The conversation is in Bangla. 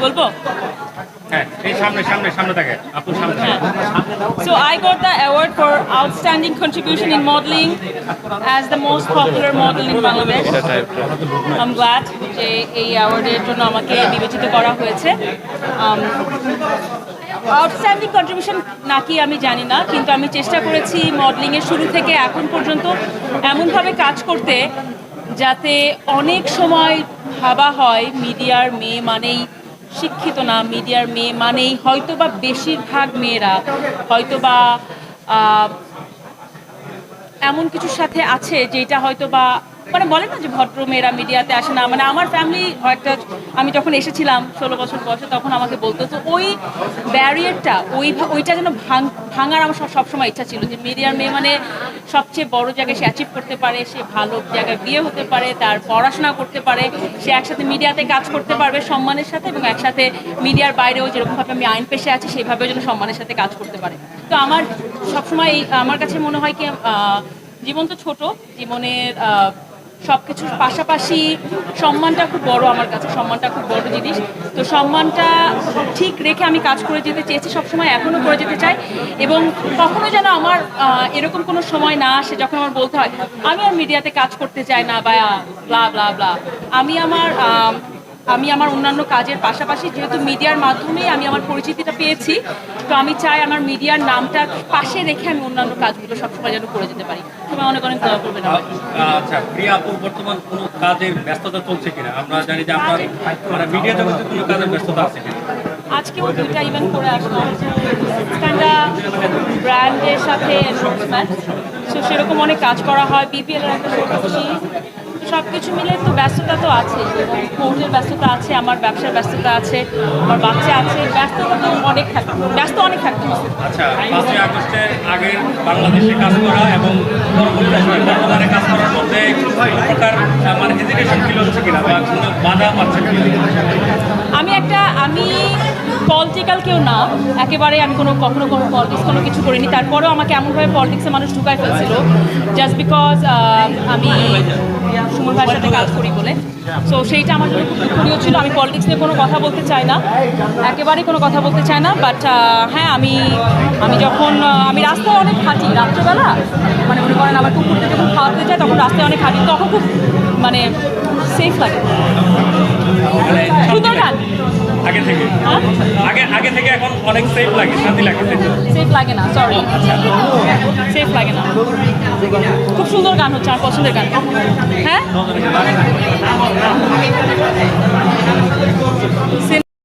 বলবো হ্যাঁ এই সামনে সামনে সামনে থাকে আপু সামনে থাকে। So I got the award for outstanding contribution in modeling as the most popular model in Bangladesh. I'm glad যে এই অ্যাওয়ার্ডের জন্য আমাকে বিবেচিত করা হয়েছে। আউটস্ট্যান্ডিং কন্ট্রিবিউশন নাকি আমি জানি না, কিন্তু আমি চেষ্টা করেছি মডেলিংয়ের শুরু থেকে এখন পর্যন্ত এমনভাবে কাজ করতে যাতে অনেক সময় ভাবা হয় মিডিয়ার মেয়ে মানেই শিক্ষিত না, মিডিয়ার মেয়ে মানেই হয়তোবা বেশিরভাগ মেয়েরা হয়তোবা এমন কিছুর সাথে আছে যেটা হয়তোবা মানে বলে না যে ভদ্র মেয়েরা মিডিয়াতে আসে না। মানে আমার ফ্যামিলি একটা, আমি যখন এসেছিলাম 16 বছর বয়সে তখন আমাকে বলতো, তো ওই ব্যারিয়ারটা ওইটা যেন ভাঙার আমার সবসময় ইচ্ছা ছিল যে মিডিয়ার মেয়ে মানে সবচেয়ে বড় জায়গায় সে অ্যাচিভ করতে পারে, সে ভালো জায়গায় বিয়ে হতে পারে, তার পড়াশোনা করতে পারে, সে একসাথে মিডিয়াতে কাজ করতে পারবে সম্মানের সাথে, এবং একসাথে মিডিয়ার বাইরেও যেরকমভাবে আমি আইন পেশে আছি সেইভাবেও যেন সম্মানের সাথে কাজ করতে পারে। তো আমার সবসময় আমার কাছে মনে হয় কি জীবন তো ছোট, জীবনের সব কিছুর পাশাপাশি সম্মানটা খুব বড়, আমার কাছে সম্মানটা খুব বড় জিনিস। তো সম্মানটা ঠিক রেখে আমি কাজ করে যেতে চেয়েছি সবসময়, এখনও করে যেতে চাই। এবং কখনো যেন আমার এরকম কোনো সময় না আসে যখন আমার বলতে হয় আমি আর মিডিয়াতে কাজ করতে চাই না বা ব্লা ব্লা ব্লা। আমি আমার অন্যান্য কাজের পাশাপাশি যেহেতু মিডিয়ার মাধ্যমেই আমি আমার পরিচিতিটা পেয়েছি, তো আমি চাই আমার মিডিয়ার নামটা পাশে রেখে আমি অন্যান্য কাজগুলো সবসময় যেন করে যেতে পারি। তোমায় অনেক অনেক দোয়া করবেন। আচ্ছা প্রিয়া আপু, বর্তমান কোনো কাজের ব্যস্ততা চলছে কিনা? আমরা জানি যে আপনার মানে মিডিয়া জগতে কোনো কাজের ব্যস্ততা আছে কিনা? আজকেও 2টা ইভেন্ট করে আসলাম, একটা ব্র্যান্ডের সাথে এনরোলমেন্ট, সো সেরকম অনেক কাজ করা হয়, বিপিএল এর একটা শো করছি। সব কিছু মিলে তো ব্যস্ততা তো আছে, এবং কোর্টের ব্যস্ততা আছে, আমার ব্যবসার ব্যস্ততা আছে, আমার বাচ্চা আছে, ব্যস্ততা তো অনেক থাকে, ব্যস্ত অনেক থাকতে হবে। আচ্ছা 5ই আগস্টের আগের বাংলাদেশে কাজ করা এবং পরবর্তী সময়ে বর্তমানে কাজ করার মধ্যে কোনো প্রকার মানে হেজিটেশন ফিল হচ্ছে কিনা বা কোনো বাধা পাচ্ছে কিনা? আমি পলিটিক্যাল কেউ না, একেবারে আমি কখনো কোনো পলিটিক্স কোনো কিছু করিনি। তারপরেও আমাকে এমনভাবে পলিটিক্সে মানুষ ঢুকায় ফেলছিল জাস্ট বিকজ আমি সুমন ভাইয়ের সাথে কাজ করি বলে। সো সেইটা আমার জন্য খুব দুঃখনীয় ছিল। আমি পলিটিক্স নিয়ে কোনো কথা বলতে চাই না, একেবারেই কোনো কথা বলতে চাই না। বাট হ্যাঁ, আমি যখন আমি রাস্তায় অনেক হাঁটি রাত্রেবেলা, মানে মনে করেন আমার কুকুরকে যখন খাওয়াতে যায় তখন রাস্তায় অনেক হাঁটি, তখন খুব মানে সেফ লাগে। সুন্দর গান আগে থেকে আগে থেকে এখন অনেক সেফ লাগে, শান্তি লাগে। সেফ লাগে না, সরি, সেফ লাগে না। খুব সুন্দর গান হচ্ছে, আমার পছন্দের গান। হ্যাঁ